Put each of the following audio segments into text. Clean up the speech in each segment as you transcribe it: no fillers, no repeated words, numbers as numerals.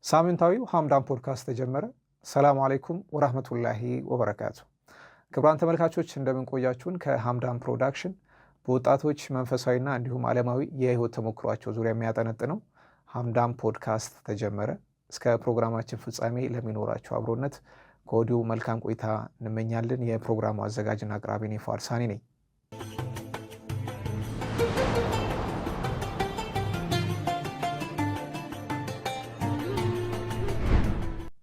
ሳምንታዊው ሐምዳን ፖድካስት ተጀመረ። ሰላም አለይኩም ወራህመቱላሂ ወበረካቱ። ክቡራን ተመልካቾች እንደምን ቆያችሁን? ከሐምዳን ፕሮዳክሽን በወጣቶች መንፈሳዊና እንዲሁም ዓለማዊ የህይወት ተሞክሯቸው ዙሪያ የሚያጠነጥነው ሐምዳን ፖድካስት ተጀመረ። እስከ ፕሮግራማችን ፍጻሜ ለሚኖራቸው አብሮነት ከወዲሁ መልካም ቆይታ እንመኛለን። የፕሮግራሙ አዘጋጅና አቅራቢ እኔ ፋርሳኒ ነኝ።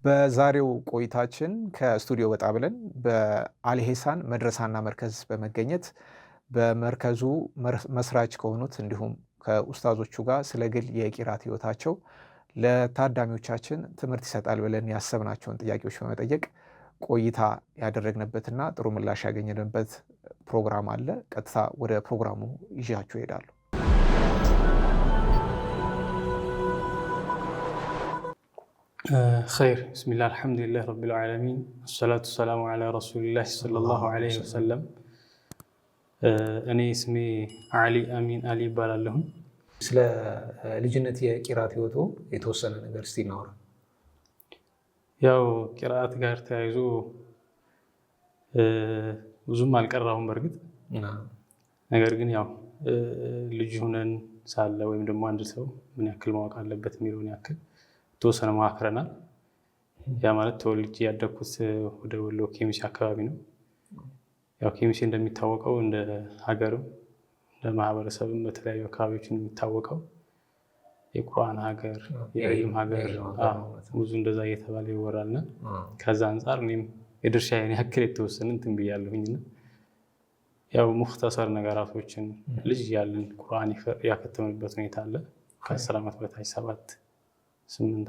በዛሬው ቆይታችን ከስቱዲዮ ወጣ ብለን በአልሄሳን መድረሳና መርከዝ በመገኘት በመርከዙ መስራች ከሆኑት እንዲሁም ከኡስታዞቹ ጋር ስለ ግል የቂራት ህይወታቸው ለታዳሚዎቻችን ትምህርት ይሰጣል ብለን ያሰብናቸውን ጥያቄዎች በመጠየቅ ቆይታ ያደረግንበትና ጥሩ ምላሽ ያገኘንበት ፕሮግራም አለ። ቀጥታ ወደ ፕሮግራሙ ይዣችሁ እሄዳለሁ። خير بسم الله الحمد لله رب العالمين الصلاة والسلام على رسول الله صلى الله عليه وسلم እኔ ስሜ አሊ አሚን አሊ ይባላለሁ። ስለ ልጅነት የቂራት ህይወቱ የተወሰነ ነገር እስቲ እናውራ። ያው ቂራት ጋር ተያይዞ ብዙም አልቀራሁም በርግጥ ነገር ግን ያው ልጅ ሆነን ሳለ ወይም ደግሞ አንድ ሰው ምን ያክል ማወቅ አለበት የሚለውን ያክል ተወሰነ ማከረናል። ያ ማለት ተወልጄ ያደኩት ወደ ወሎ ኬሚሴ አካባቢ ነው። ያው ኬሚሴ እንደሚታወቀው እንደ ሀገርም እንደ ማህበረሰብም በተለያዩ አካባቢዎች የሚታወቀው የቁርአን ሀገር፣ የዒልም ሀገር ብዙ እንደዛ እየተባለ ይወራልና ከዛ አንፃር እኔም የድርሻዬን ያክል የተወሰነ እንትን ብያለሁኝና ያው ሙኽተሰር ነገራቶችን ልጅ ያለን ቁርአን ያከተምንበት ሁኔታ አለ። ከ10 ዓመት በታች 7-8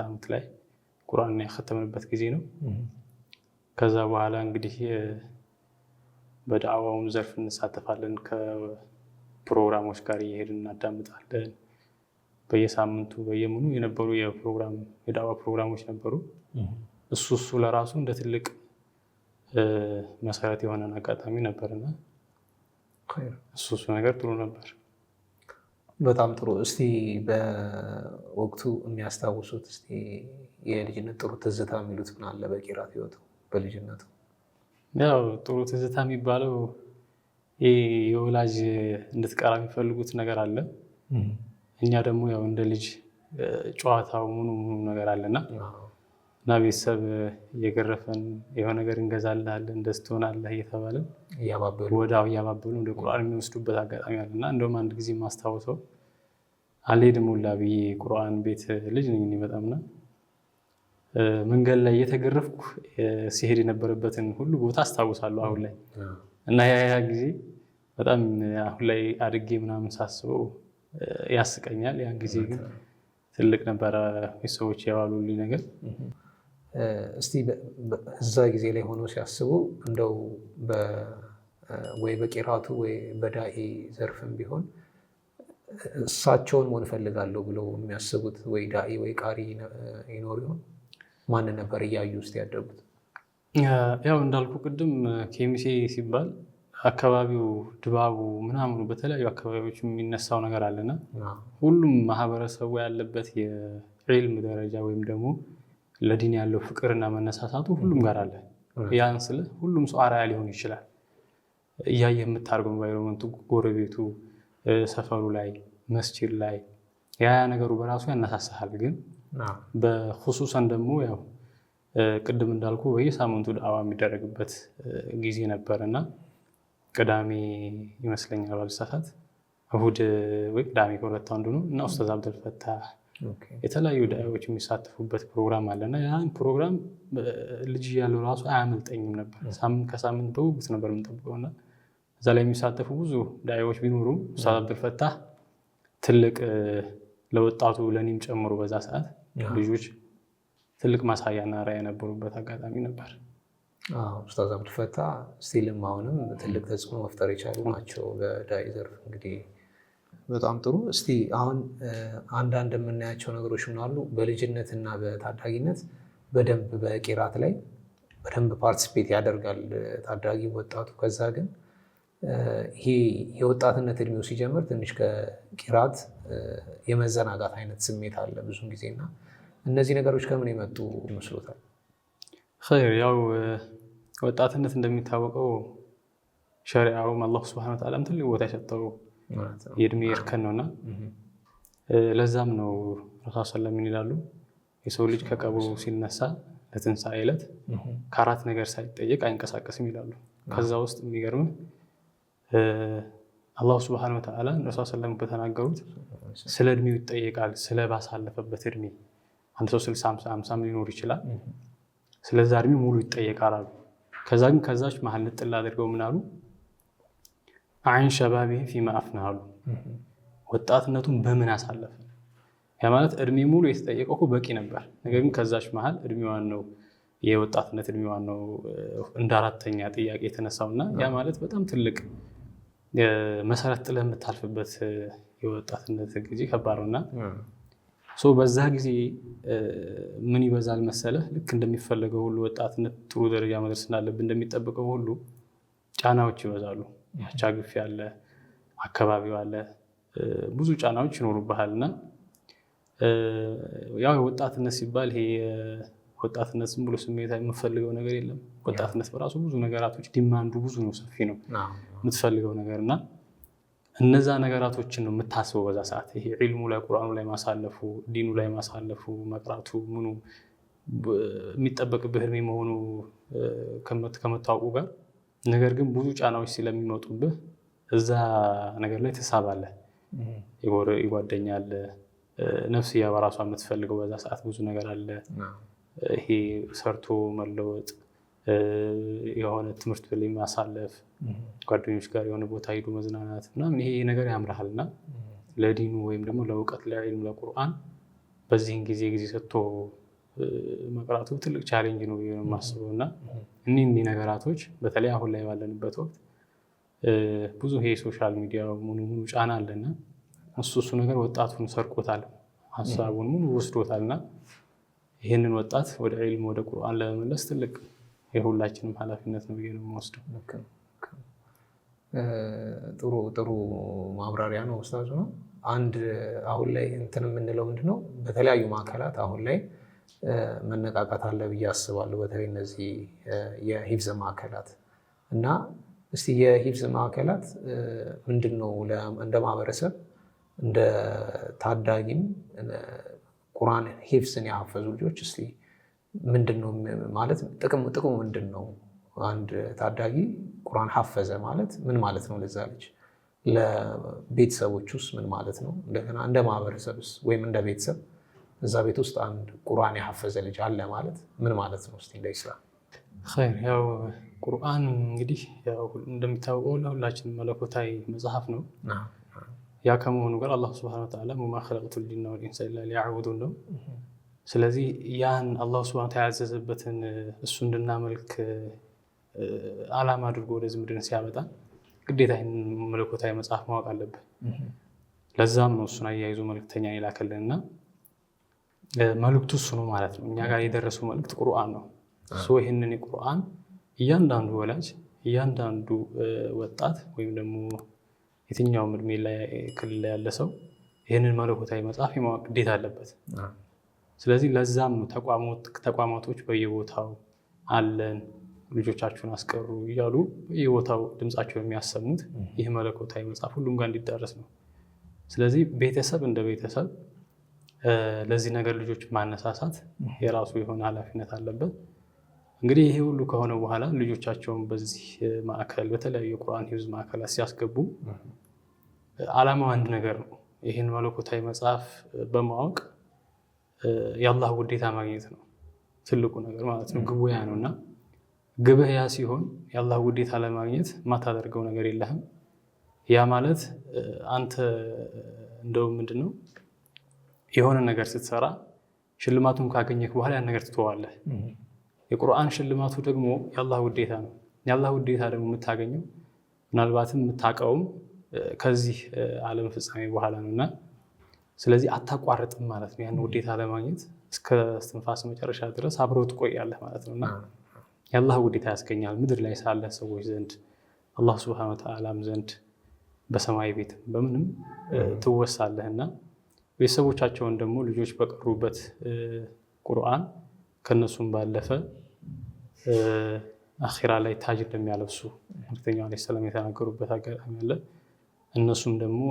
ዓመት ላይ ቁርአን ያከተምንበት ጊዜ ነው። ከዛ በኋላ እንግዲህ በዳዕዋውም ዘርፍ እንሳተፋለን። ከፕሮግራሞች ጋር እየሄድን እናዳምጣለን። በየሳምንቱ በየምኑ የነበሩ የዳዕዋ ፕሮግራሞች ነበሩ። እሱ ለራሱ እንደ ትልቅ መሰረት የሆነን አጋጣሚ ነበርና እሱ ነገር ጥሩ ነበር። በጣም ጥሩ። እስቲ በወቅቱ የሚያስታውሱት እስቲ የልጅነት ጥሩ ትዝታ የሚሉት ምን አለ በቂራት ህይወቱ በልጅነቱ? ያው ጥሩ ትዝታ የሚባለው የወላጅ እንድትቀራ የሚፈልጉት ነገር አለ። እኛ ደግሞ ያው እንደ ልጅ ጨዋታው ምኑ ነገር አለና እና ቤተሰብ እየገረፈን የሆነ ነገር እንገዛልሃለን እንደዚህ ትሆናለህ እየተባለን እያባበሉ ወደ ቁርአን የሚወስዱበት አጋጣሚ አለና እንደውም አንድ ጊዜ ማስታወሰው አልሄድም ሁላ ብዬ ቁርአን ቤት ልጅ ነኝ በጣምና መንገድ ላይ እየተገረፍኩ ሲሄድ የነበረበትን ሁሉ ቦታ አስታውሳለሁ አሁን ላይ እና ያ ጊዜ በጣም አሁን ላይ አድጌ ምናምን ሳስበው ያስቀኛል። ያን ጊዜ ግን ትልቅ ነበረ ሰዎች ያዋሉልኝ ነገር። እስቲ እዛ ጊዜ ላይ ሆኖ ሲያስቡ እንደው ወይ በቂራቱ ወይ በዳኢ ዘርፍም ቢሆን እሳቸውን መሆን እፈልጋለሁ ብለው የሚያስቡት ወይ ዳኢ ወይ ቃሪ ይኖር ይሆን? ማን ነበር እያዩ ውስጥ ያደጉት? ያው እንዳልኩ ቅድም ኬሚሴ ሲባል አካባቢው ድባቡ ምናምኑ በተለያዩ አካባቢዎች የሚነሳው ነገር አለና ሁሉም ማህበረሰቡ ያለበት የዒልም ደረጃ ወይም ደግሞ ለዲን ያለው ፍቅርና መነሳሳቱ ሁሉም ጋር አለ። ያን ስለ ሁሉም ሰው አርአያ ሊሆን ይችላል። እያየህ የምታደርገው ኢንቫይሮመንቱ፣ ጎረቤቱ፣ ሰፈሩ ላይ፣ መስጂድ ላይ ያ ነገሩ በራሱ ያነሳሳሃል። ግን በኹሱሰን ደግሞ ያው ቅድም እንዳልኩ በየሳምንቱ ዳዕዋ የሚደረግበት ጊዜ ነበርና ቅዳሜ ይመስለኛል ባልሳሳት እሁድ ወይ ቅዳሜ ከሁለት አንዱ ነው እና ኡስታዝ አብዱልፈታህ የተለያዩ ዳዕዋዎች የሚሳተፉበት ፕሮግራም አለና ያን ፕሮግራም ልጅ ያለው ራሱ አያመልጠኝም ነበር። ከሳምንት በጉጉት ነበር የምንጠብቀውና እዛ ላይ የሚሳተፉ ብዙ ዳዕዋዎች ቢኖሩም ኡስታዝ አብዱልፈታህ ትልቅ ለወጣቱ ለኔም ጨምሮ በዛ ሰዓት ልጆች ትልቅ ማሳያና ራዕይ የነበሩበት አጋጣሚ ነበር። ኡስታዝ አብዱልፈታህ ስቲልም አሁንም ትልቅ ተጽዕኖ መፍጠር የቻሉ ናቸው በዳኢ ዘርፍ። እንግዲህ በጣም ጥሩ። እስቲ አሁን አንዳንድ የምናያቸው ነገሮች ምናሉ በልጅነትና በታዳጊነት በደንብ በቂራት ላይ በደንብ ፓርቲሲፔት ያደርጋል ታዳጊ ወጣቱ። ከዛ ግን ይሄ የወጣትነት እድሜው ሲጀምር ትንሽ ከቂራት የመዘናጋት አይነት ስሜት አለ ብዙ ጊዜና እነዚህ ነገሮች ከምን የመጡ ይመስሎታል? ኸይር ያው ወጣትነት እንደሚታወቀው ሸሪዓውም አላሁ ሱብሓነሁ ወተዓላም ትልቅ ቦታ የሰጠው የእድሜ እርከን ነውና ለዛም ነው ረሱል ሰለላሁ ዐለይሂ ይላሉ የሰው ልጅ ከቀብሩ ሲነሳ ለትንሣኤ ዕለት ከአራት ነገር ሳይጠየቅ አይንቀሳቀስም ይላሉ። ከዛ ውስጥ የሚገርም አላሁ ሱብሓነሁ ወተዓላ ረሱል ሰለላሁ በተናገሩት ስለ እድሜው ይጠየቃል። ስለ ባሳለፈበት እድሜ አንድ ሰው 60 50 ሊኖር ይችላል። ስለዛ እድሜ ሙሉ ይጠየቃል አሉ። ከዛ ግን ከዛች መሀል ንጥል አድርገው ምን አሉ? አይን ሸባቢሂ ፊማ አፍናህ አሉ። ወጣትነቱን በምን አሳለፈ? ያ ማለት እድሜ ሙሉ የተጠየቀው እኮ በቂ ነበር። ነገር ግን ከዛች መሀል እድሜዋን ነው የወጣትነት እድሜዋን ነው እንደ አራተኛ ጥያቄ የተነሳውና ያ ማለት በጣም ትልቅ መሰረት ጥለህ የምታልፍበት የወጣትነት ጊዜ ከባድ ነውና በዛ ጊዜ ምን ይበዛል መሰለህ? ልክ እንደሚፈለገው ሁሉ ወጣትነት ጥሩ ደረጃ መድረስ እንዳለብህ እንደሚጠበቀው ሁሉ ጫናዎች ይበዛሉ። ያቻ ግፍ ያለ አካባቢው አለ፣ ብዙ ጫናዎች ይኖሩብሃልና ያው ወጣትነት ሲባል ይሄ ወጣትነት ዝም ብሎ ስሜት የምፈልገው ነገር የለም። ወጣትነት በራሱ ብዙ ነገራቶች ዲማንዱ ብዙ ነው፣ ሰፊ ነው የምትፈልገው ነገርና እነዛ ነገራቶችን ነው የምታስበው በዛ ሰዓት። ይሄ ዒልሙ ላይ ቁርአኑ ላይ ማሳለፉ፣ ዲኑ ላይ ማሳለፉ፣ መቅራቱ ምኑ የሚጠበቅብህ እድሜ መሆኑ ከመታወቁ ጋር ነገር ግን ብዙ ጫናዎች ስለሚመጡብህ እዛ ነገር ላይ ትሳባለህ። ይጓደኛል ነፍስያ በራሷ የምትፈልገው በዛ ሰዓት ብዙ ነገር አለ። ይሄ ሰርቶ መለወጥ፣ የሆነ ትምህርት ላይ ማሳለፍ፣ ጓደኞች ጋር የሆነ ቦታ ሄዶ መዝናናት ምናምን ይሄ ነገር ያምርሃልና ለዲኑ ወይም ደግሞ ለእውቀት ለዒልም ለቁርአን በዚህን ጊዜ ሰጥቶ መቅራቱ ትልቅ ቻሌንጅ ነው የማስበው። እና እኒህ ነገራቶች በተለይ አሁን ላይ ባለንበት ወቅት ብዙ ይሄ ሶሻል ሚዲያ ሙሉ ጫና አለና እሱ ነገር ወጣቱን ሰርቆታል፣ ሀሳቡን ሙሉ ወስዶታልና ይህንን ወጣት ወደ ዒልም ወደ ቁርአን ለመመለስ ትልቅ የሁላችንም ኃላፊነት ነው ብዬ ነው የምወስደው። ጥሩ ማብራሪያ ነው ኡስታዝ ነው። አንድ አሁን ላይ እንትን የምንለው ምንድነው በተለያዩ ማዕከላት አሁን ላይ መነቃቃት አለ ብዬ አስባለሁ። በተለይ እነዚህ የሂፍዝ ማዕከላት እና እስቲ የሂፍዝ ማዕከላት ምንድነው እንደ ማህበረሰብ እንደ ታዳጊም ቁርአን ሂፍዝን ያፈዙ ልጆች እስቲ ምንድነው ማለት ጥቅሙ ምንድነው? አንድ ታዳጊ ቁርአን ሐፈዘ ማለት ምን ማለት ነው? ለዛ ልጅ ለቤተሰቦች ውስጥ ምን ማለት ነው? እንደገና እንደ ማህበረሰብስ ወይም እንደ ቤተሰብ እዛ ቤት ውስጥ አንድ ቁርአን ያሐፈዘ ልጅ አለ ማለት ምን ማለት ነው? እስቲ እንደ ኢስላም ኸይር ያው ቁርአን እንግዲህ ያው እንደሚታወቀው ለሁላችንም መለኮታዊ መጽሐፍ ነው። ያ ከመሆኑ ጋር አላህ ሱብሓነሁ ወተዓላ ወማ ኸለቅቱል ጂነ ወል ኢንሰ ኢላ ሊያዕቡዱን ነው። ስለዚህ ያን አላህ ሱብሓነሁ ወተዓላ ያዘዘበትን እሱ እንድናመልክ ዓላማ አድርጎ ወደዚህ ምድር ሲያመጣ ግዴታ ይህን መለኮታዊ መጽሐፍ ማወቅ አለብን። ለዛም ነው እሱን አያይዞ መልእክተኛ ይላከልንና መልእክቱ እሱ ነው ማለት ነው። እኛ ጋር የደረሰው መልእክት ቁርአን ነው። ይህንን የቁርአን እያንዳንዱ ወላጅ እያንዳንዱ ወጣት ወይም ደግሞ የትኛውም እድሜ ላይ ክልል ላይ ያለ ሰው ይህንን መለኮታዊ መጽሐፍ የማወቅ ግዴታ አለበት። ስለዚህ ለዛም ነው ተቋማቶች በየቦታው አለን ልጆቻችሁን አስቀሩ እያሉ በየቦታው ድምፃቸውን የሚያሰሙት ይህ መለኮታዊ መጽሐፍ ሁሉም ጋር እንዲዳረስ ነው። ስለዚህ ቤተሰብ እንደ ቤተሰብ ለዚህ ነገር ልጆች ማነሳሳት የራሱ የሆነ ኃላፊነት አለበት። እንግዲህ ይሄ ሁሉ ከሆነ በኋላ ልጆቻቸውን በዚህ ማዕከል በተለያዩ የቁርአን ሂፍዝ ማዕከላት ሲያስገቡ ዓላማው አንድ ነገር ነው። ይህን መለኮታዊ መጽሐፍ በማወቅ የአላህ ውዴታ ማግኘት ነው ትልቁ ነገር ማለት ነው። ግቡ ያ ነውና ግብህ ያ ሲሆን የአላህ ውዴታ ለማግኘት ማታደርገው ነገር የለህም። ያ ማለት አንተ እንደው ምንድነው የሆነ ነገር ስትሰራ ሽልማቱን ካገኘህ በኋላ ያን ነገር ትተዋለህ። የቁርአን ሽልማቱ ደግሞ የአላህ ውዴታ ነው። የአላህ ውዴታ ደግሞ የምታገኘው ምናልባትም የምታውቀውም ከዚህ ዓለም ፍጻሜ በኋላ ነውና ስለዚህ አታቋርጥም ማለት ነው። ያን ውዴታ ለማግኘት እስከ እስትንፋስ መጨረሻ ድረስ አብረው ትቆያለህ ማለት ነውና የአላህ ውዴታ ያስገኛል። ምድር ላይ ሳለ ሰዎች ዘንድ አላህ ሱብሓነሁ ወተዓላም ዘንድ በሰማይ ቤት በምንም ትወሳለህና ቤተሰቦቻቸውን ደግሞ ልጆች በቀሩበት ቁርአን ከነሱም ባለፈ አኺራ ላይ ታጅ እንደሚያለብሱ መልእክተኛው ዓለይሂ ሰላም የተናገሩበት አጋጣሚ አለ። እነሱም ደግሞ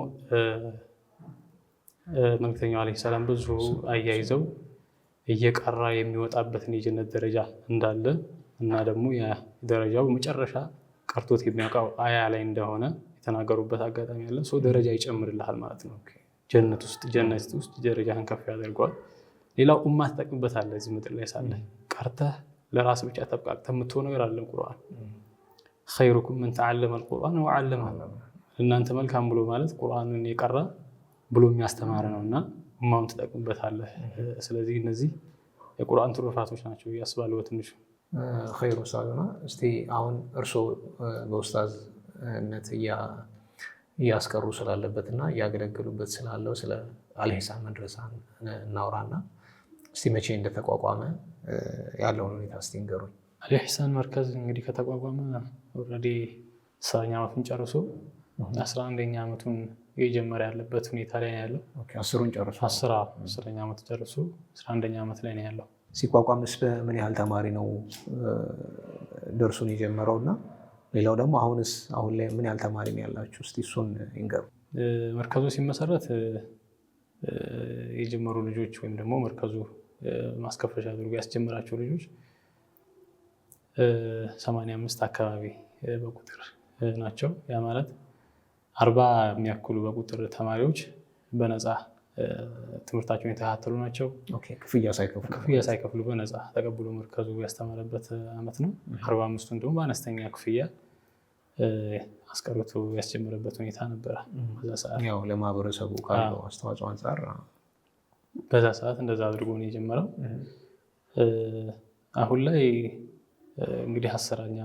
መልእክተኛው ዓለይሂ ሰላም ብዙ አያይዘው እየቀራ የሚወጣበትን የጀነት ደረጃ እንዳለ እና ደግሞ ያ ደረጃው መጨረሻ ቀርቶት የሚያውቀው አያ ላይ እንደሆነ የተናገሩበት አጋጣሚ አለ። ሰው ደረጃ ይጨምርልሃል ማለት ነው። ጀነት ውስጥ ደረጃህን ከፍ ያደርገዋል። ሌላው ኡማ ትጠቅምበታለህ። እዚህ ምድር ላይ ሳለ ቀርተህ ለራስ ብቻ ተብቃቅተህ የምትሆን ነገር አለ። ቁርአን ኸይሩኩም መን ተዓለመ አልቁርአን ወዐለመሁ፣ እናንተ መልካም ብሎ ማለት ቁርአንን የቀራ ብሎ የሚያስተማር ነውና ኡማውን ትጠቅምበታለህ። ስለዚህ እነዚህ የቁርአን ትሩፋቶች ናቸው ያስባሉ በትንሹ። ኸይሩ ሳሉና እስቲ አሁን እርስዎ በኡስታዝነት እያስቀሩ ስላለበትና እያገለገሉበት ስላለው ስለ አልኢሕሳን መድረሳ እናውራና እስቲ መቼ እንደተቋቋመ ያለውን ሁኔታ እስቲ ንገሩኝ። አልኢሕሳን መርከዝ እንግዲህ ከተቋቋመ ኦልሬዲ 10ኛ ዓመቱን ጨርሶ 11ኛ ዓመቱን እየጀመረ ያለበት ሁኔታ ላይ ነው ያለው። አስሩን ጨርሶ 10ኛ ዓመት ጨርሶ 11ኛ ዓመት ላይ ነው ያለው። ሲቋቋምስ በምን ያህል ተማሪ ነው ደርሱን የጀመረው? እና ሌላው ደግሞ አሁን ላይ ምን ያህል ተማሪ ነው ያላችሁ? እስቲ እሱን ይንገሩ። መርከዙ ሲመሰረት የጀመሩ ልጆች ወይም ደግሞ መርከዙ ማስከፈሻ አድርጎ ያስጀመራቸው ልጆች 85 አካባቢ በቁጥር ናቸው። ያ ማለት 40 የሚያክሉ በቁጥር ተማሪዎች በነፃ ትምህርታቸውን የተከታተሉ ናቸው። ክፍያ ሳይከፍሉ በነፃ ተቀብሎ መርከዙ ያስተማረበት ዓመት ነው። 45ቱን ደግሞ በአነስተኛ ክፍያ አስቀርቶ ያስጀመረበት ሁኔታ ነበረ። በዛ ሰዓት ያው ለማህበረሰቡ ካለው አስተዋጽኦ አንጻር በዛ ሰዓት እንደዛ አድርጎ ነው የጀመረው። አሁን ላይ እንግዲህ 11ኛ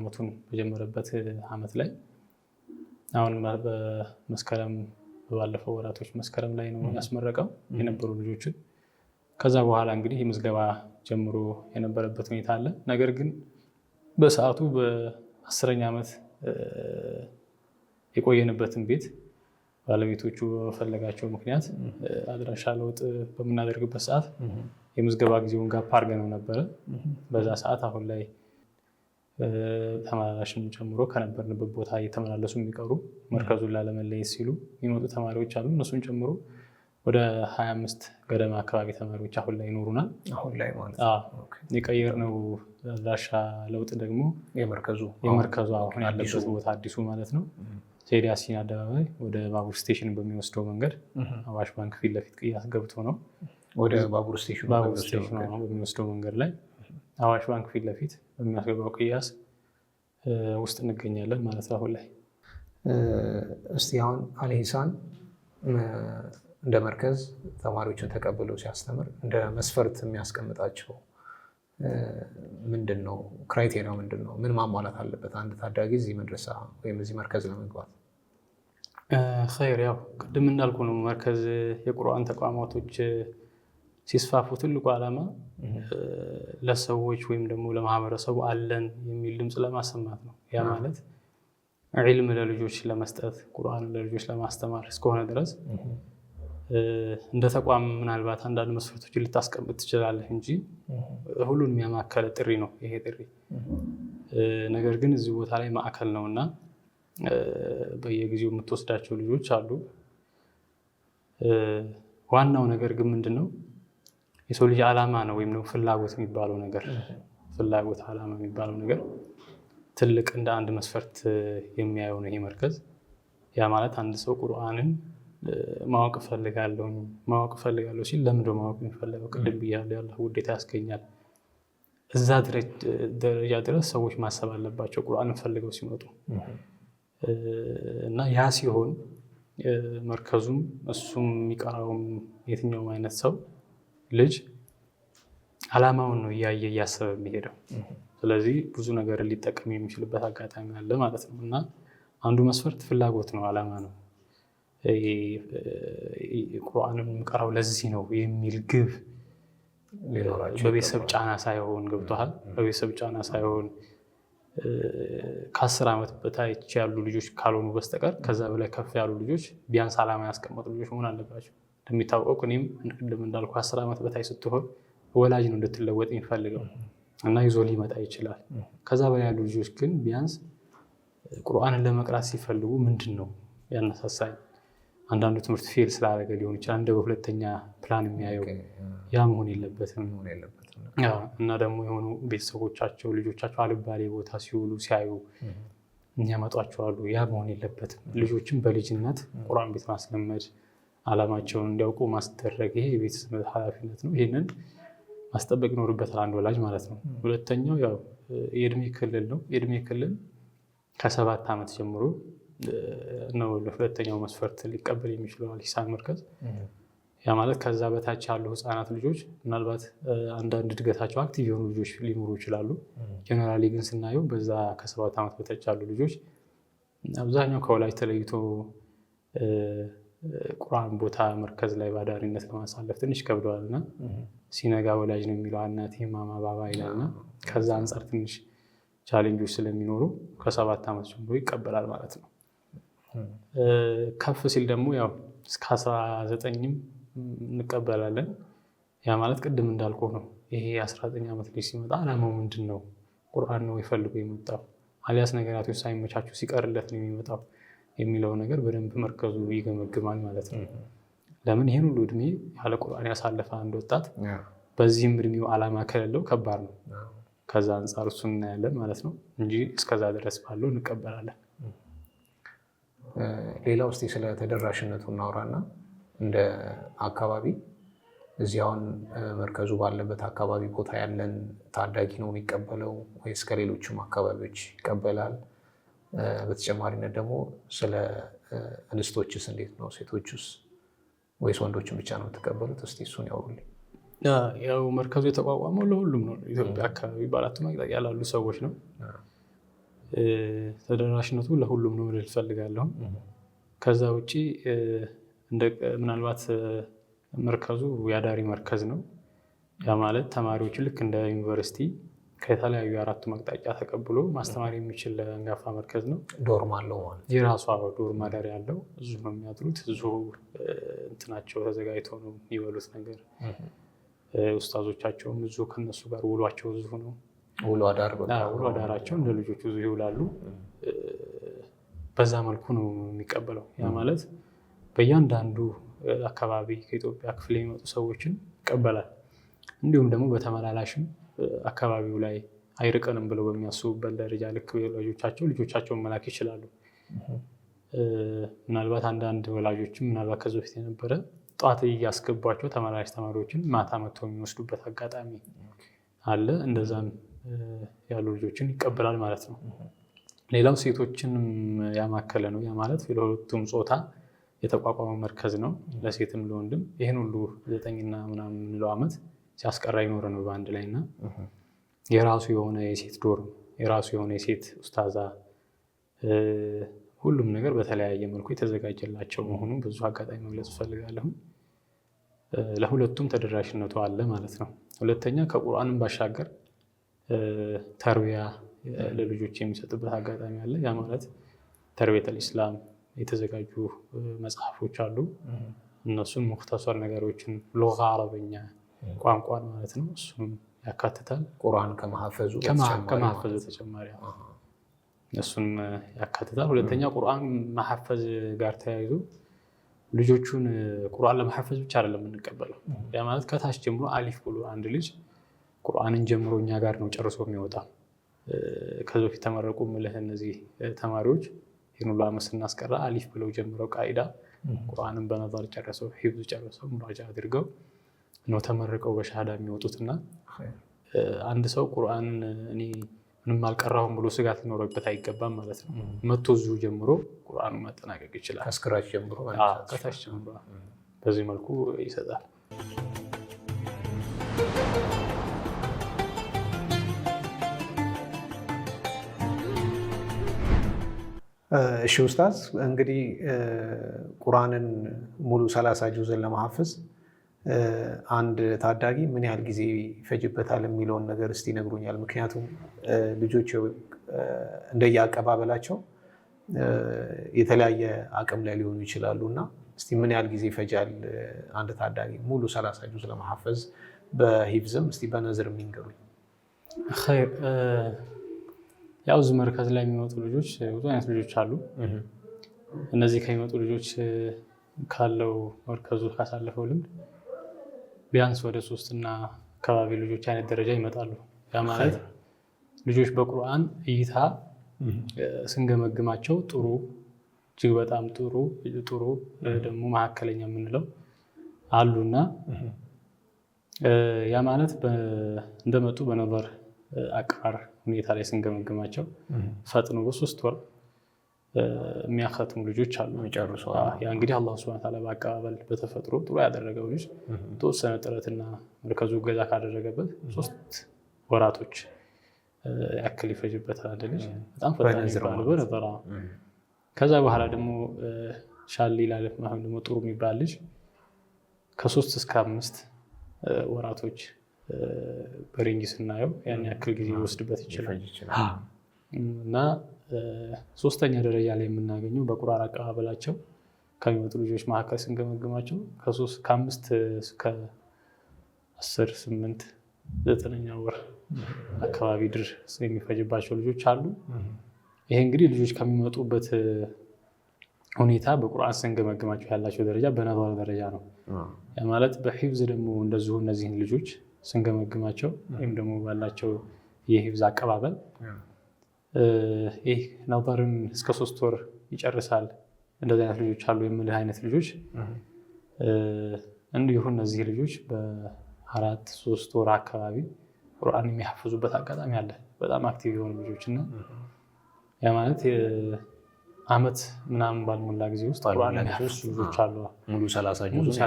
ዓመቱን በጀመረበት ዓመት ላይ አሁን በመስከረም ባለፈው ወራቶች መስከረም ላይ ነው ያስመረቀው የነበሩ ልጆችን። ከዛ በኋላ እንግዲህ የምዝገባ ጀምሮ የነበረበት ሁኔታ አለ። ነገር ግን በሰዓቱ በ10ኛ ዓመት የቆየንበትን ቤት ባለቤቶቹ በመፈለጋቸው ምክንያት አድራሻ ለውጥ በምናደርግበት ሰዓት የምዝገባ ጊዜውን ጋፕ አድርገነው ነበረ። በዛ ሰዓት አሁን ላይ ተመላላሽን ጨምሮ ከነበርንበት ቦታ እየተመላለሱ የሚቀሩ መርከዙን ላለመለየት ሲሉ የሚመጡ ተማሪዎች አሉ። እነሱን ጨምሮ ወደ 25 ገደማ አካባቢ ተማሪዎች አሁን ላይ ይኖሩናል። አሁን ላይ ማለት የቀየርነው አድራሻ ለውጥ ደግሞ የመርከዙ አሁን ያለበት ቦታ አዲሱ ማለት ነው ቴዲ ያሲን አደባባይ ወደ ባቡር ስቴሽን በሚወስደው መንገድ አዋሽ ባንክ ፊት ለፊት ቅያስ ገብቶ ነው ወደ ባቡር ስቴሽኑ በሚወስደው መንገድ ላይ አዋሽ ባንክ ፊት ለፊት በሚያስገባው ቅያስ ውስጥ እንገኛለን ማለት ነው። አሁን ላይ እስቲ አሁን አልኢሕሳን እንደ መርከዝ ተማሪዎችን ተቀብሎ ሲያስተምር እንደ መስፈርት የሚያስቀምጣቸው ምንድን ነው? ክራይቴሪያው ምንድን ነው? ምን ማሟላት አለበት አንድ ታዳጊ እዚህ መድረሳ ወይም እዚህ መርከዝ ለመግባት? ኸይር ያው ቅድም እንዳልኩ ነው። መርከዝ የቁርአን ተቋማቶች ሲስፋፉ ትልቁ ዓላማ ለሰዎች ወይም ደግሞ ለማህበረሰቡ አለን የሚል ድምፅ ለማሰማት ነው። ያ ማለት ዒልም ለልጆች ለመስጠት ቁርአን ለልጆች ለማስተማር እስከሆነ ድረስ እንደ ተቋም ምናልባት አንዳንድ መስፈርቶችን ልታስቀምጥ ትችላለህ እንጂ ሁሉንም ያማከለ ጥሪ ነው ይሄ ጥሪ። ነገር ግን እዚህ ቦታ ላይ ማዕከል ነው እና በየጊዜው የምትወስዳቸው ልጆች አሉ። ዋናው ነገር ግን ምንድን ነው? የሰው ልጅ ዓላማ ነው ወይም ደግሞ ፍላጎት የሚባለው ነገር ዓላማ የሚባለው ነገር ትልቅ እንደ አንድ መስፈርት የሚያየው ነው ይሄ መርከዝ። ያ ማለት አንድ ሰው ቁርአንን ማወቅ እፈልጋለሁ ሲል ለምንድነው ማወቅ የሚፈልገው? ቅድም ብያለሁ፣ ያላህ ውዴታ ያስገኛል። እዛ ደረጃ ድረስ ሰዎች ማሰብ አለባቸው ቁርአንን ፈልገው ሲመጡ እና ያ ሲሆን መርከዙም እሱም የሚቀራውም የትኛውም አይነት ሰው ልጅ ዓላማውን ነው እያየ እያሰበ የሚሄደው። ስለዚህ ብዙ ነገር ሊጠቀም የሚችልበት አጋጣሚ አለ ማለት ነው እና አንዱ መስፈርት ፍላጎት ነው፣ ዓላማ ነው። ቁርአንን የምቀራው ለዚህ ነው የሚል ግብ በቤተሰብ ጫና ሳይሆን ገብቶሃል። በቤተሰብ ጫና ሳይሆን ከ10 ዓመት በታች ያሉ ልጆች ካልሆኑ በስተቀር ከዛ በላይ ከፍ ያሉ ልጆች ቢያንስ ዓላማ ያስቀመጡ ልጆች መሆን አለባቸው። እንደሚታወቀው እኔም ቅድም እንዳልኩ 10 ዓመት በታይ ስትሆን ወላጅ ነው እንድትለወጥ የሚፈልገው እና ይዞ ሊመጣ ይችላል። ከዛ በላይ ያሉ ልጆች ግን ቢያንስ ቁርአንን ለመቅራት ሲፈልጉ ምንድን ነው ያነሳሳኝ? አንዳንዱ ትምህርት ፌል ስላደረገ ሊሆን ይችላል እንደ በሁለተኛ ፕላን የሚያየው ያ መሆን የለበትም። እና ደግሞ የሆኑ ቤተሰቦቻቸው ልጆቻቸው አልባሌ ቦታ ሲውሉ ሲያዩ ያመጧቸዋሉ። ያ መሆን የለበትም። ልጆችን በልጅነት ቁርአን ቤት ማስለመድ፣ አላማቸውን እንዲያውቁ ማስደረግ ይሄ የቤተሰብ ኃላፊነት ነው። ይህንን ማስጠበቅ ይኖርበታል አንድ ወላጅ ማለት ነው። ሁለተኛው ያው የእድሜ ክልል ነው። የእድሜ ክልል ከ7 ዓመት ጀምሮ ነው ለሁለተኛው መስፈርት ሊቀበል የሚችለው አልሂሳን መርከዝ። ያ ማለት ከዛ በታች ያሉ ህፃናት ልጆች ምናልባት አንዳንድ እድገታቸው አክቲቭ የሆኑ ልጆች ሊኖሩ ይችላሉ። ጀነራሊ ግን ስናየው በዛ ከ7 ዓመት በታች ያሉ ልጆች አብዛኛው ከወላጅ ተለይቶ ቁርአን ቦታ መርከዝ ላይ ባዳሪነት ለማሳለፍ ትንሽ ከብደዋል እና ሲነጋ ወላጅ ነው የሚለው እናቴ ማማ ባባ ይላልና ከዛ አንጻር ትንሽ ቻሌንጆች ስለሚኖሩ ከ7 ዓመት ጀምሮ ይቀበላል ማለት ነው። ከፍ ሲል ደግሞ ያው እስከ 19ም እንቀበላለን። ያ ማለት ቅድም እንዳልኩ ነው። ይሄ 19 ዓመት ልጅ ሲመጣ አላማው ምንድን ነው? ቁርአን ነው ይፈልጉ የመጣው አሊያስ ነገራቶች ሳይመቻቹ ሲቀርለት ነው የሚመጣው የሚለው ነገር በደንብ መርከዙ ይገመግማል ማለት ነው። ለምን ይሄን ሁሉ እድሜ ያለ ቁርአን ያሳለፈ አንድ ወጣት በዚህም እድሜው አላማ ከሌለው ከባድ ነው። ከዛ አንጻር እሱን እናያለን ማለት ነው እንጂ እስከዛ ድረስ ባለው እንቀበላለን። ሌላው እስቲ ስለ ተደራሽነቱ እናውራና እንደ አካባቢ እዚያውን መርከዙ ባለበት አካባቢ ቦታ ያለን ታዳጊ ነው የሚቀበለው ወይስ ከሌሎችም አካባቢዎች ይቀበላል? በተጨማሪነት ደግሞ ስለ እንስቶችስ እንዴት ነው? ሴቶችስ ወይስ ወንዶችን ብቻ ነው የምትቀበሉት? እስቲ እሱን ያውሩልኝ። ያው መርከዙ የተቋቋመው ለሁሉም ነው። ኢትዮጵያ አካባቢ በአራቱም አቅጣጫ ላሉ ሰዎች ነው። ተደራሽነቱ ለሁሉም ነው ልል እፈልጋለሁ። ከዛ ውጭ ምናልባት መርከዙ የአዳሪ መርከዝ ነው። ያ ማለት ተማሪዎች ልክ እንደ ዩኒቨርሲቲ ከተለያዩ የአራቱም አቅጣጫ ተቀብሎ ማስተማር የሚችል አንጋፋ መርከዝ ነው። ዶርም አለው ማለት የራሷ ዶርም ማደሪያ ያለው እዚሁ ነው የሚያድሩት። እዚሁ እንትናቸው ተዘጋጅተው ነው የሚበሉት ነገር። ኡስታዞቻቸውም እዚሁ ከነሱ ጋር ውሏቸው እዚሁ ነው። ውሎ አዳራቸው እንደ ልጆቹ እዚሁ ይውላሉ። በዛ መልኩ ነው የሚቀበለው። ያ ማለት በእያንዳንዱ አካባቢ ከኢትዮጵያ ክፍል የሚመጡ ሰዎችን ይቀበላል። እንዲሁም ደግሞ በተመላላሽም አካባቢው ላይ አይርቀንም ብለው በሚያስቡበት ደረጃ ልክ ወላጆቻቸው ልጆቻቸውን መላክ ይችላሉ። ምናልባት አንዳንድ ወላጆችም ምናልባት ከዚህ በፊት የነበረ ጠዋት እያስገቧቸው ተመላላሽ ተማሪዎችን ማታ መጥተው የሚወስዱበት አጋጣሚ አለ። እንደዛም ያሉ ልጆችን ይቀበላል ማለት ነው። ሌላው ሴቶችንም ያማከለ ነው። ያ ማለት ለሁለቱም ጾታ የተቋቋመ መርከዝ ነው፣ ለሴትም ለወንድም። ይህን ሁሉ 9 ምናምን የምንለው ዓመት ሲያስቀራ ይኖረ ነው በአንድ ላይ እና የራሱ የሆነ የሴት ዶርም፣ የራሱ የሆነ የሴት ኡስታዛ፣ ሁሉም ነገር በተለያየ መልኩ የተዘጋጀላቸው መሆኑን ብዙ አጋጣሚ መግለጽ እፈልጋለሁ። ለሁለቱም ተደራሽነቱ አለ ማለት ነው። ሁለተኛ ከቁርአንም ባሻገር ተርቢያ ለልጆች የሚሰጥበት አጋጣሚ አለ። ያ ማለት ተርቢየተል ኢስላም የተዘጋጁ መጽሐፎች አሉ። እነሱን ሙክተሰር ነገሮችን ሉጋ አረበኛ ቋንቋን ማለት ነው እሱም ያካትታል። ቁርአን ከማሐፈዙ ተጨማሪ እሱን ያካትታል። ሁለተኛ ቁርአን ማሐፈዝ ጋር ተያይዞ ልጆቹን ቁርአን ለማሐፈዝ ብቻ አይደለም የምንቀበለው። ያ ማለት ከታች ጀምሮ አሊፍ ብሎ አንድ ልጅ ቁርአንን ጀምሮ እኛ ጋር ነው ጨርሶ የሚወጣ። ከዚህ በፊት ተመረቁ ምልህ እነዚህ ተማሪዎች ይህን ሁሉ ዓመት ስናስቀራ አሊፍ ብለው ጀምረው ቃኢዳ ቁርአንን በነዛር ጨርሰው ሂፍዝ ጨርሰው ሙራጃ አድርገው ነው ተመርቀው በሻሃዳ የሚወጡትና አንድ ሰው ቁርአን እኔ ምንም አልቀራሁም ብሎ ስጋት ሊኖርበት አይገባም ማለት ነው። መቶ እዚሁ ጀምሮ ቁርአኑ ማጠናቀቅ ይችላል። ከስክራች ጀምሮ ከታች ጀምሮ በዚህ መልኩ ይሰጣል። እሺ ኡስታዝ፣ እንግዲህ ቁርአንን ሙሉ 30 ጁዝን ለማሐፈዝ አንድ ታዳጊ ምን ያህል ጊዜ ይፈጅበታል የሚለውን ነገር እስቲ ይነግሩኛል። ምክንያቱም ልጆች እንደየአቀባበላቸው የተለያየ አቅም ላይ ሊሆኑ ይችላሉ እና እስቲ ምን ያህል ጊዜ ይፈጃል አንድ ታዳጊ ሙሉ 30 ጁዝ ለማሐፈዝ በሂፍዝም እስቲ በነዝር የሚንገሩኝ? ኸይር ያው እዚህ መርከዝ ላይ የሚመጡ ልጆች ብዙ አይነት ልጆች አሉ። እነዚህ ከሚመጡ ልጆች ካለው መርከዙ ካሳለፈው ልምድ ቢያንስ ወደ 3 እና አካባቢ ልጆች አይነት ደረጃ ይመጣሉ። ያ ማለት ልጆች በቁርአን እይታ ስንገመግማቸው ጥሩ፣ እጅግ በጣም ጥሩ ደግሞ መካከለኛ የምንለው አሉና ያ ማለት እንደመጡ በነበር አቅራር ሁኔታ ላይ ስንገመግማቸው ፈጥኖ በ3 ወር የሚያከትሙ ልጆች አሉ። ያ እንግዲህ አላህ ሱብሓነሁ ወተዓላ በአቀባበል በተፈጥሮ ጥሩ ያደረገው ልጅ የተወሰነ ጥረትና መርከዙ እገዛ ካደረገበት 3 ወራቶች ያክል ይፈጅበታል ልጅ። በጣም ፈጣን የሚባለው በነበራ ከዛ በኋላ ደግሞ ሻል ይላል ማለት ደግሞ ጥሩ የሚባል ልጅ ከ3 እስከ 5 ወራቶች በሬንጅ ስናየው ያን ያክል ጊዜ ሊወስድበት ይችላል። እና 3ኛ ደረጃ ላይ የምናገኘው በቁርአን አቀባበላቸው ከሚመጡ ልጆች መካከል ስንገመግማቸው ከ5 እስከ 10፣ 8፣ 9ኛ ወር አካባቢ ድረስ የሚፈጅባቸው ልጆች አሉ። ይሄ እንግዲህ ልጆች ከሚመጡበት ሁኔታ በቁርአን ስንገመግማቸው ያላቸው ደረጃ በነበር ደረጃ ነው። ያ ማለት በሂፍዝ ደግሞ እንደዚሁ እነዚህን ልጆች ስንገመግማቸው ወይም ደግሞ ባላቸው የሂፍዝ አቀባበል ይህ ነበርን እስከ 3 ወር ይጨርሳል እንደዚህ አይነት ልጆች አሉ የምልህ አይነት ልጆች እንዲሁ እነዚህ ልጆች በ4፣ 3 ወር አካባቢ ቁርአን የሚያሐፍዙበት አጋጣሚ አለ። በጣም አክቲቭ የሆኑ ልጆች እና ያ ማለት አመት ምናምን ባልሞላ ጊዜ ውስጥ ቁርአን የሚያሐፍዙ ልጆች አሉ። ሙሉ 30 ጁዝ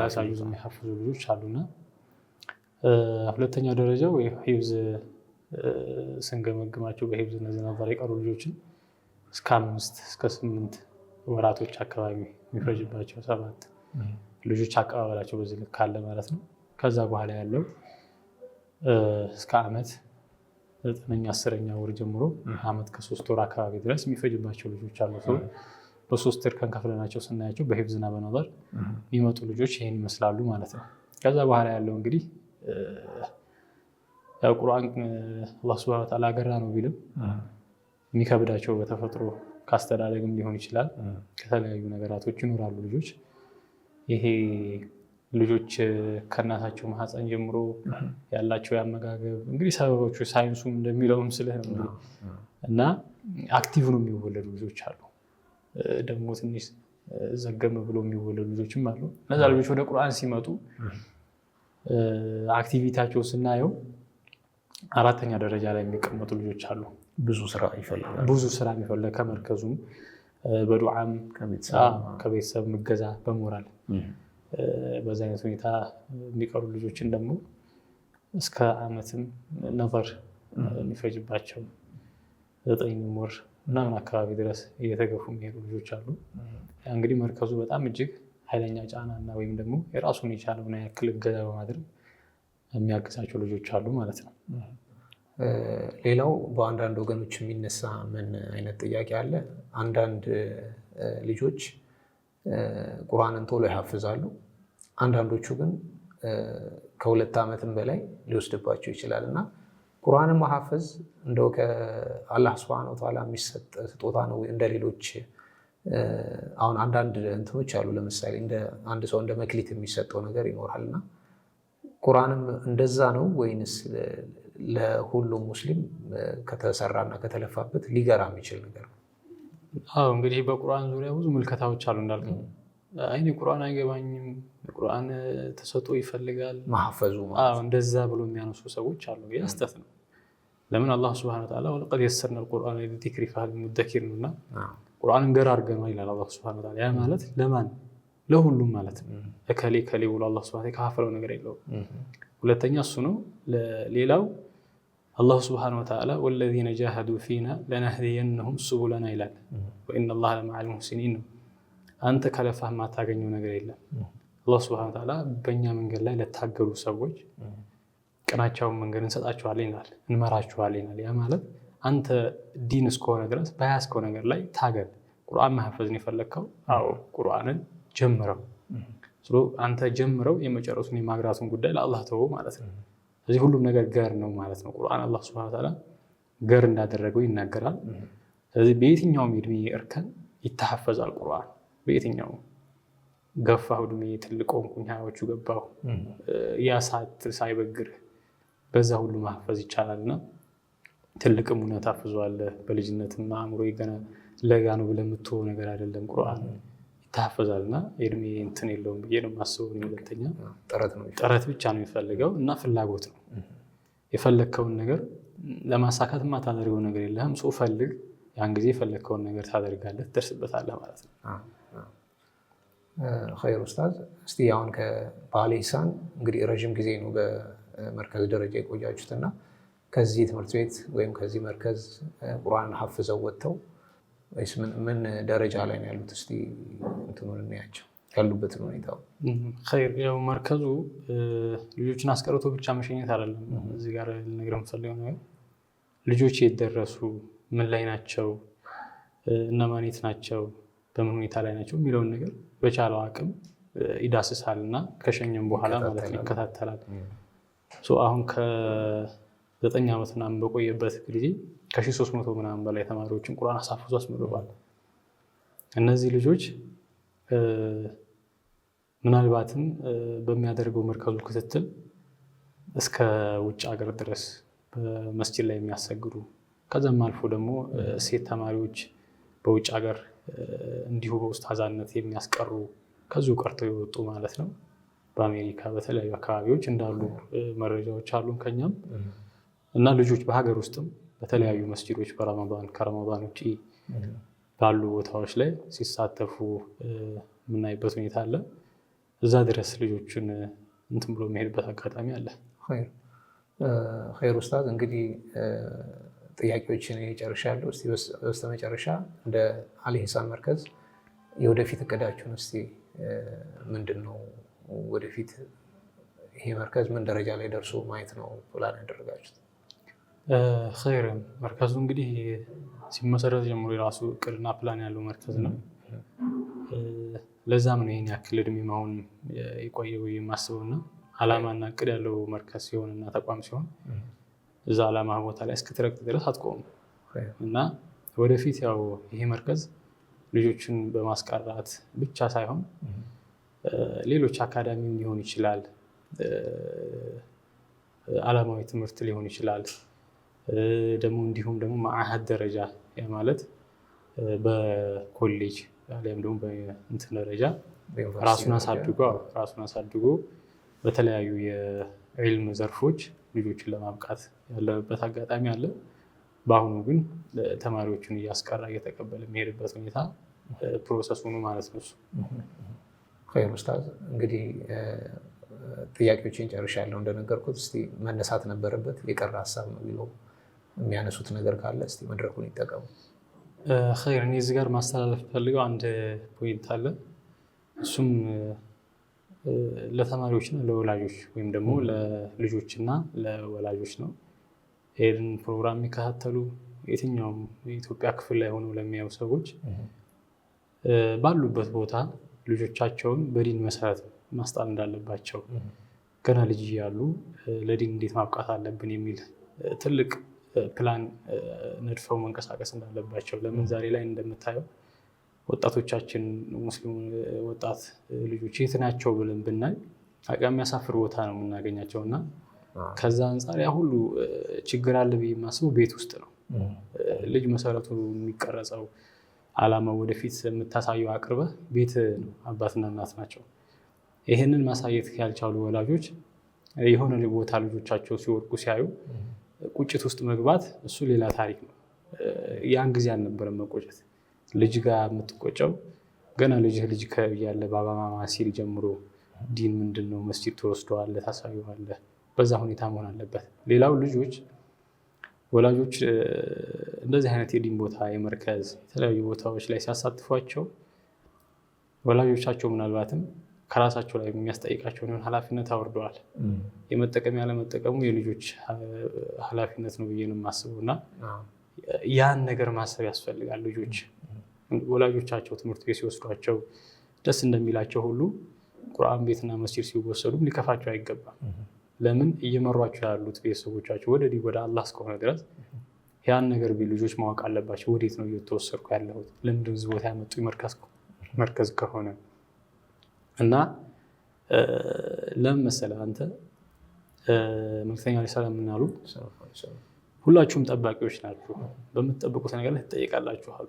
የሚያሐፍዙ ልጆች አሉና 2ኛ ደረጃው ሂፍዝ ስንገመግማቸው በሂፍዝ እነዚህ ነበር የቀሩ ልጆችን እስከ 5 እስከ 8 ወራቶች አካባቢ የሚፈጅባቸው 7 ልጆች አቀባበላቸው በዚህ ልክ ካለ ማለት ነው። ከዛ በኋላ ያለው እስከ አመት 9ኛ 10ኛ ወር ጀምሮ አመት ከ3 ወር አካባቢ ድረስ የሚፈጅባቸው ልጆች አሉ። በ3 እርከን ከፍለናቸው ስናያቸው በሂፍዝና በነበር የሚመጡ ልጆች ይሄን ይመስላሉ ማለት ነው። ከዛ በኋላ ያለው እንግዲህ ያው ቁርአን አላህ ሱብሓነሁ ወተዓላ አገራ ነው ቢልም የሚከብዳቸው በተፈጥሮ ካስተዳደግም ሊሆን ይችላል ከተለያዩ ነገራቶች ይኖራሉ ልጆች። ይሄ ልጆች ከእናታቸው ማህፀን ጀምሮ ያላቸው ያመጋገብ እንግዲህ ሰበቦቹ ሳይንሱም እንደሚለውም ስለህ ነው እና አክቲቭ ነው የሚወለዱ ልጆች አሉ። ደግሞ ትንሽ ዘገም ብሎ የሚወለዱ ልጆችም አሉ። እነዛ ልጆች ወደ ቁርአን ሲመጡ አክቲቪቲያቸው ስናየው 4ኛ ደረጃ ላይ የሚቀመጡ ልጆች አሉ። ብዙ ስራ የሚፈልግ ከመርከዙም በዱዓም ከቤተሰብ ምገዛ በሞራል በዛ አይነት ሁኔታ የሚቀሩ ልጆችን ደግሞ እስከ አመትም ነበር የሚፈጅባቸው 9 ወር ምናምን አካባቢ ድረስ እየተገፉ የሚሄዱ ልጆች አሉ። እንግዲህ መርከዙ በጣም እጅግ ኃይለኛ ጫና እና ወይም ደግሞ የራሱን የቻለውን ያክል እገዛ በማድረግ የሚያግዛቸው ልጆች አሉ ማለት ነው። ሌላው በአንዳንድ ወገኖች የሚነሳ ምን አይነት ጥያቄ አለ? አንዳንድ ልጆች ቁርአንን ቶሎ ይሐፍዛሉ። አንዳንዶቹ ግን ከ2 ዓመትም በላይ ሊወስድባቸው ይችላል እና ቁርአንን መሐፈዝ እንደው ከአላህ ሱብሓነሁ ወተዓላ የሚሰጥ ስጦታ ነው እንደ ሌሎች አሁን አንዳንድ እንትኖች አሉ። ለምሳሌ እንደ አንድ ሰው እንደ መክሊት የሚሰጠው ነገር ይኖራልና ቁርአንም እንደዛ ነው ወይንስ ለሁሉም ሙስሊም ከተሰራና ከተለፋበት ሊገራ የሚችል ነገር ነው? አዎ እንግዲህ በቁርአን ዙሪያ ብዙ ምልከታዎች አሉ እንዳልከው። አይኔ ቁርአን አይገባኝም፣ ቁርአን ተሰጥቶ ይፈልጋል ማሐፈዙ አዎ እንደዛ ብሎ የሚያነሱ ሰዎች አሉ። ያስተት ነው። ለምን አላህ Subhanahu Wa Ta'ala ወለቀድ የሰርና القرآن للذكر فهل من مدكر ነውና ቁርአንን ገር አድርገናል ይላል አላህ Subhanahu Wa Ta'ala። ያ ማለት ለማን ለሁሉም ማለት ነው። እከሌ ከሌ ብሎ አላህ Subhanahu Wa Ta'ala ካፈለው ነገር የለውም። ሁለተኛ እሱ ነው። ሌላው አላህ Subhanahu Wa Ta'ala والذين جاهدوا فينا لنهدينهم سبلنا ይላል። وإن الله لمع المحسنين ነው። አንተ ከለፋህ ማታገኘው ነገር የለም። አላህ Subhanahu Wa Ta'ala በእኛ መንገድ ላይ ለታገሉ ሰዎች ቅናቻውን መንገድ እንሰጣቸዋለን ይላል፣ እንመራቸዋለን ይላል። ያ ማለት አንተ ዲን እስከሆነ ድረስ በያዝከው ነገር ላይ ታገል። ቁርአን ማሐፈዝን የፈለከው አዎ ቁርአንን ጀምረው አንተ ጀምረው የመጨረሱን የማግራቱን ጉዳይ ለአላህ ተወው ማለት ነው። ስለዚህ ሁሉም ነገር ገር ነው ማለት ነው። ቁርአን አላህ ሱብሓነሁ ወተዓላ ገር እንዳደረገው ይናገራል። ስለዚህ በየትኛውም የእድሜ እርከን ይተሐፈዛል ቁርአን። በየትኛውም ገፋሁ እድሜ ትልቅ ሆንኩኝ ሀያዎቹ ገባሁ ያ ሰዓት ሳይበግርህ በዛ ሁሉ ማህፈዝ ይቻላልና ትልቅም እውነት አፍዟለህ። በልጅነትም አእምሮ ገና ለጋ ነው ብለህ የምትወው ነገር አይደለም። ቁርአን ይተሐፈዛልና የእድሜ እንትን የለውም ብዬ ነው የማስበው። ሁለተኛ ጥረት ብቻ ነው የሚፈልገው እና ፍላጎት ነው። የፈለግከውን ነገር ለማሳካት የማታደርገው ነገር የለህም። ሰው ፈልግ፣ ያን ጊዜ የፈለግከውን ነገር ታደርጋለህ፣ ትደርስበታለህ ማለት ነው። ኸይር ኡስታዝ፣ እስቲ አሁን በአል ኢሕሳን እንግዲህ ረዥም ጊዜ ነው በመርከዝ ደረጃ የቆያችሁትና ከዚህ ትምህርት ቤት ወይም ከዚህ መርከዝ ቁርአን ሐፍዘው ወጥተው ወይስ ምን ደረጃ ላይ ነው ያሉት? እስቲ እንትኑን እናያቸው ያሉበትን ሁኔታው። ኸይር፣ ያው መርከዙ ልጆችን አስቀርቶ ብቻ መሸኘት አይደለም። እዚህ ጋር ልነግርህ የምፈልገው ነገር ልጆች የት ደረሱ፣ ምን ላይ ናቸው፣ እነማን የት ናቸው፣ በምን ሁኔታ ላይ ናቸው የሚለውን ነገር በቻለው አቅም ይዳስሳል እና ከሸኘም በኋላ ማለት ነው ይከታተላል። አሁን ከ9 ዓመት ምናምን በቆየበት ጊዜ ከ1300 ምናምን በላይ ተማሪዎችን ቁርአን አሳፍዞ አስመርቋል። እነዚህ ልጆች ምናልባትም በሚያደርገው መርከዙ ክትትል እስከ ውጭ ሀገር ድረስ በመስጂድ ላይ የሚያሰግዱ ከዛም አልፎ ደግሞ ሴት ተማሪዎች በውጭ ሀገር እንዲሁ በኡስታዛነት የሚያስቀሩ ከዚሁ ቀርተው የወጡ ማለት ነው በአሜሪካ በተለያዩ አካባቢዎች እንዳሉ መረጃዎች አሉን ከኛም እና ልጆች በሀገር ውስጥም በተለያዩ መስጂዶች በረመዳን ከረመዳን ውጭ ባሉ ቦታዎች ላይ ሲሳተፉ የምናይበት ሁኔታ አለ። እዛ ድረስ ልጆችን እንትን ብሎ የሚሄድበት አጋጣሚ አለ። ኸይር ኡስታዝ፣ እንግዲህ ጥያቄዎችን ጨርሻለሁ። እስቲ በስተመጨረሻ እንደ አል ኢሕሳን መርከዝ የወደፊት እቅዳችሁን እስቲ ምንድን ነው? ወደፊት ይሄ መርከዝ ምን ደረጃ ላይ ደርሶ ማየት ነው ፕላን ያደረጋችሁት? ኸይር፣ መርከዙ እንግዲህ ሲመሰረት ጀምሮ የራሱ እቅድና ፕላን ያለው መርከዝ ነው። ለዛም ነው ይህን ያክል እድሜ አሁን የቆየው የማስበውና አላማና እቅድ ያለው መርከዝ ሲሆንና ተቋም ሲሆን እዛ አላማ ቦታ ላይ እስክትረግጥ ድረስ አትቆም እና ወደፊት ያው ይሄ መርከዝ ልጆችን በማስቀራት ብቻ ሳይሆን ሌሎች አካዳሚም ሊሆን ይችላል፣ ዓለማዊ ትምህርት ሊሆን ይችላል፣ ደግሞ እንዲሁም ደግሞ ማዕሀድ ደረጃ ያ ማለት በኮሌጅ አሊያም ደግሞ በእንትን ደረጃ ራሱን አሳድጎ በተለያዩ የዕልም ዘርፎች ልጆችን ለማብቃት ያለበት አጋጣሚ አለ። በአሁኑ ግን ተማሪዎችን እያስቀራ እየተቀበለ የሚሄድበት ሁኔታ ፕሮሰስ ሆኖ ማለት ነው። ኸይር ኡስታዝ፣ እንግዲህ ጥያቄዎችን ጨርሻለሁ። እንደነገርኩት እስቲ መነሳት ነበረበት የቀረ ሀሳብ ነው ቢለው የሚያነሱት ነገር ካለ እስቲ መድረኩን ይጠቀሙ። ኸይር፣ እኔ እዚህ ጋር ማስተላለፍ ፈልገው አንድ ፖይንት አለ። እሱም ለተማሪዎችና ለወላጆች ወይም ደግሞ ለልጆችና ለወላጆች ነው። ይህን ፕሮግራም የሚከታተሉ የትኛውም የኢትዮጵያ ክፍል ላይ ሆነው ለሚያዩ ሰዎች ባሉበት ቦታ ልጆቻቸውን በዲን መሰረት ማስጣል እንዳለባቸው፣ ገና ልጅ እያሉ ለዲን እንዴት ማብቃት አለብን የሚል ትልቅ ፕላን ነድፈው መንቀሳቀስ እንዳለባቸው። ለምን ዛሬ ላይ እንደምታየው ወጣቶቻችን ሙስሊም ወጣት ልጆች የት ናቸው ብለን ብናይ የሚያሳፍር ቦታ ነው የምናገኛቸው እና ከዛ አንጻር ያ ሁሉ ችግር አለ ብዬ የማስበው ቤት ውስጥ ነው። ልጅ መሰረቱ የሚቀረጸው ዓላማው ወደፊት የምታሳየው አቅርበህ ቤት ነው፣ አባትና እናት ናቸው። ይህንን ማሳየት ያልቻሉ ወላጆች የሆነ ቦታ ልጆቻቸው ሲወድቁ ሲያዩ ቁጭት ውስጥ መግባት እሱ ሌላ ታሪክ ነው። ያን ጊዜ አልነበረም መቆጨት። ልጅ ጋር የምትቆጨው ገና ልጅ ከያለ ባባ ማማ ሲል ጀምሮ ዲን ምንድን ነው መስጂድ ትወስደዋለህ፣ ታሳየዋለህ። በዛ ሁኔታ መሆን አለበት። ሌላው ወላጆች እንደዚህ አይነት የዲን ቦታ የመርከዝ የተለያዩ ቦታዎች ላይ ሲያሳትፏቸው ወላጆቻቸው ምናልባትም ከራሳቸው ላይ የሚያስጠይቃቸውን የሆነ ኃላፊነት አውርደዋል። የመጠቀም ያለመጠቀሙ የልጆች ኃላፊነት ነው ብዬ ነው የማስበው እና ያን ነገር ማሰብ ያስፈልጋል። ልጆች ወላጆቻቸው ትምህርት ቤት ሲወስዷቸው ደስ እንደሚላቸው ሁሉ ቁርአን ቤትና መስጂድ ሲወሰዱም ሊከፋቸው አይገባም። ለምን እየመሯቸው ያሉት ቤተሰቦቻቸው ወደ አላህ እስከሆነ ድረስ ያን ነገር ልጆች ማወቅ አለባቸው። ወዴት ነው እየተወሰድኩ ያለሁት? ለምንድን እዚህ ቦታ ያመጡ መርከዝ ከሆነ እና ለምን መሰለህ አንተ መልክተኛ ዐለይሂ ሰላም ምን አሉ? ሁላችሁም ጠባቂዎች ናችሁ፣ በምትጠብቁት ነገር ላይ ትጠይቃላችሁ አሉ።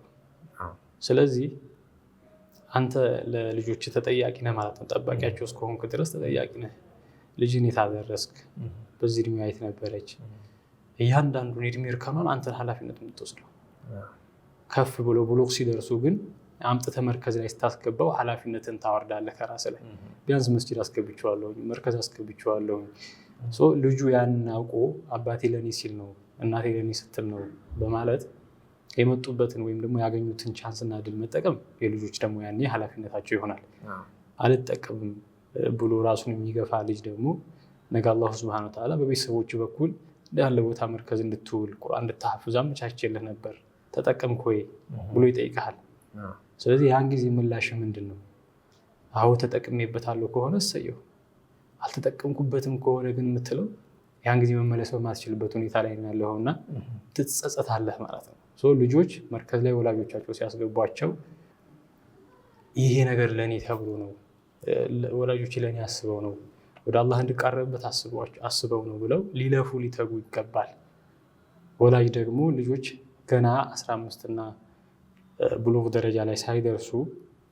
ስለዚህ አንተ ለልጆች ተጠያቂ ነህ ማለት ነው። ጠባቂያቸው እስከሆንክ ድረስ ተጠያቂ ነህ። ልጅን የታደረስክ በዚህ እድሜዋ የት ነበረች? እያንዳንዱን የእድሜ እርከኗን አንተን ኃላፊነት የምትወስደው። ከፍ ብሎ ብሎክ ሲደርሱ ግን አምጥተህ መርከዝ ላይ ስታስገባው ኃላፊነትን ታወርዳለህ ከራስህ ላይ። ቢያንስ መስጂድ አስገብቼዋለሁ፣ መርከዝ አስገብቼዋለሁ። ልጁ ያንን አውቆ አባቴ ለኔ ሲል ነው እናቴ ለኔ ስትል ነው በማለት የመጡበትን ወይም ደግሞ ያገኙትን ቻንስና ድል መጠቀም የልጆች ደግሞ ያኔ ኃላፊነታቸው ይሆናል። አልጠቀምም ብሎ ራሱን የሚገፋ ልጅ ደግሞ ነገ አላሁ ሱብሓነሁ ወተዓላ በቤተሰቦች በኩል ያለ ቦታ መርከዝ እንድትውል ቁርአን እንድታሐፍዝ አመቻችልህ ነበር፣ ተጠቀምክ ወይ ብሎ ይጠይቃል። ስለዚህ ያን ጊዜ ምላሽ ምንድን ነው? አዎ ተጠቅሜበታለሁ ከሆነ እሰየው፣ አልተጠቀምኩበትም ከሆነ ግን የምትለው ያን ጊዜ መመለስ በማትችልበት ሁኔታ ላይ ነው ያለውና ትጸጸታለህ ማለት ነው። ልጆች መርከዝ ላይ ወላጆቻቸው ሲያስገቧቸው ይሄ ነገር ለእኔ ተብሎ ነው፣ ወላጆች ለእኔ አስበው ነው፣ ወደ አላህ እንድቃረብበት አስበው ነው ብለው ሊለፉ ሊተጉ ይገባል። ወላጅ ደግሞ ልጆች ገና 15 እና ብሉግ ደረጃ ላይ ሳይደርሱ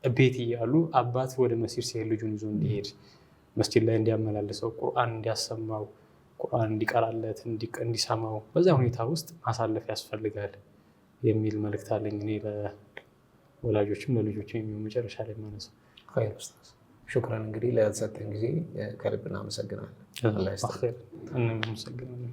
ቤት እያሉ አባት ወደ መስጂድ ሲሄድ ልጁን ይዞ እንዲሄድ መስጂድ ላይ እንዲያመላልሰው፣ ቁርአን እንዲያሰማው፣ ቁርአን እንዲቀራለት፣ እንዲሰማው በዛ ሁኔታ ውስጥ ማሳለፍ ያስፈልጋል የሚል መልእክት አለኝ እኔ ለወላጆችም ለልጆችም የሚሆን መጨረሻ ላይ ማነሳው። ሹክራን። እንግዲህ ለተሰጠን ጊዜ ከልብ እናመሰግናለን። እናመሰግናለን።